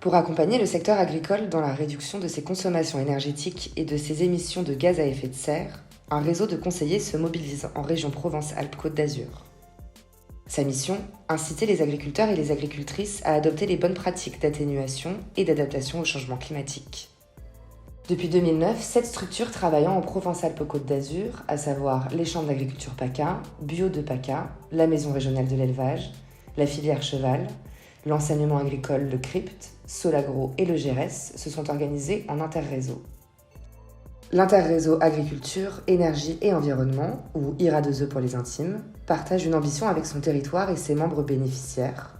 Pour accompagner le secteur agricole dans la réduction de ses consommations énergétiques et de ses émissions de gaz à effet de serre, un réseau de conseillers se mobilise en région Provence-Alpes-Côte d'Azur. Sa mission, inciter les agriculteurs et les agricultrices à adopter les bonnes pratiques d'atténuation et d'adaptation au changement climatique. Depuis 2009, 7 structures travaillant en Provence-Alpes-Côte d'Azur, à savoir les chambres d'agriculture PACA, Bio de PACA, la Maison régionale de l'élevage, la filière cheval, l'enseignement agricole, le CRIPT, Solagro et le GERES se sont organisés en interréseau. L'interréseau Agriculture, Énergie et Environnement, ou IRA2E pour les intimes, partage une ambition avec son territoire et ses membres bénéficiaires: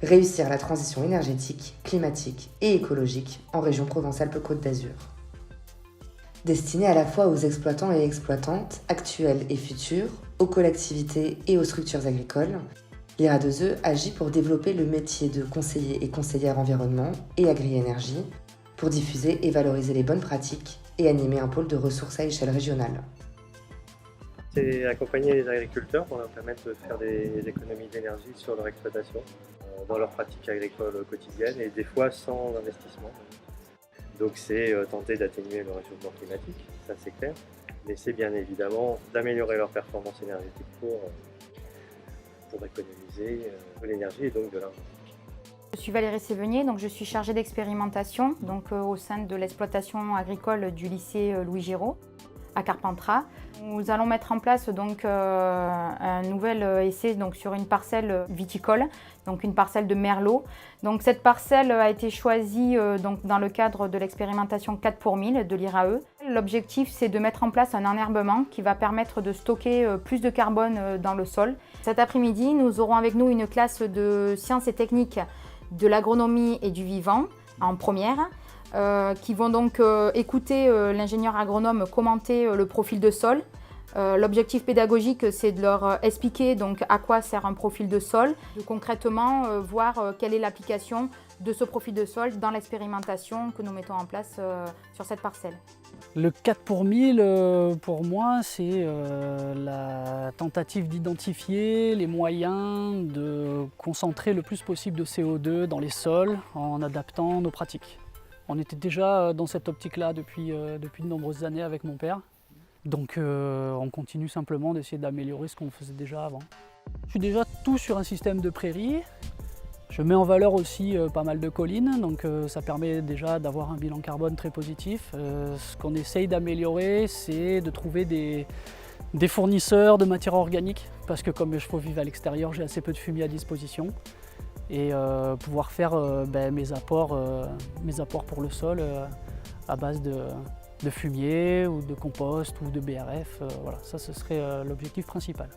réussir la transition énergétique, climatique et écologique en région Provence-Alpes-Côte d'Azur. Destinée à la fois aux exploitants et exploitantes, actuels et futurs, aux collectivités et aux structures agricoles, l'IRA2E agit pour développer le métier de conseiller et conseillère environnement et agri-énergie, pour diffuser et valoriser les bonnes pratiques et animer un pôle de ressources à échelle régionale. C'est accompagner les agriculteurs pour leur permettre de faire des économies d'énergie sur leur exploitation, dans leurs pratiques agricoles quotidiennes et des fois sans investissement. Donc c'est tenter d'atténuer le réchauffement climatique, ça c'est clair, mais c'est bien évidemment d'améliorer leur performance énergétique pour économiser de l'énergie et donc de l'argent. Je suis Valérie Sévenier, donc je suis chargée d'expérimentation au sein de l'exploitation agricole du lycée Louis Giraud à Carpentras. Nous allons mettre en place un nouvel essai sur une parcelle viticole, donc une parcelle de merlot. Donc cette parcelle a été choisie dans le cadre de l'expérimentation 4 pour 1000 de l'IRAE. L'objectif, c'est de mettre en place un enherbement qui va permettre de stocker plus de carbone dans le sol. Cet après-midi, nous aurons avec nous une classe de sciences et techniques de l'agronomie et du vivant en première, qui vont donc écouter l'ingénieur agronome commenter le profil de sol. L'objectif pédagogique, c'est de leur expliquer à quoi sert un profil de sol, de concrètement voir quelle est l'application de ce profil de sol dans l'expérimentation que nous mettons en place sur cette parcelle. Le 4 pour 1000, pour moi, c'est la tentative d'identifier les moyens de concentrer le plus possible de CO2 dans les sols en adaptant nos pratiques. On était déjà dans cette optique-là depuis de nombreuses années avec mon père. Donc on continue simplement d'essayer d'améliorer ce qu'on faisait déjà avant. Je suis déjà tout sur un système de prairies. Je mets en valeur aussi pas mal de collines, donc ça permet déjà d'avoir un bilan carbone très positif. Ce qu'on essaye d'améliorer, c'est de trouver des fournisseurs de matières organiques, parce que comme je vivre à l'extérieur, j'ai assez peu de fumier à disposition. Et pouvoir faire mes apports pour le sol à base de fumier ou de compost ou de BRF, voilà, ça ce serait l'objectif principal.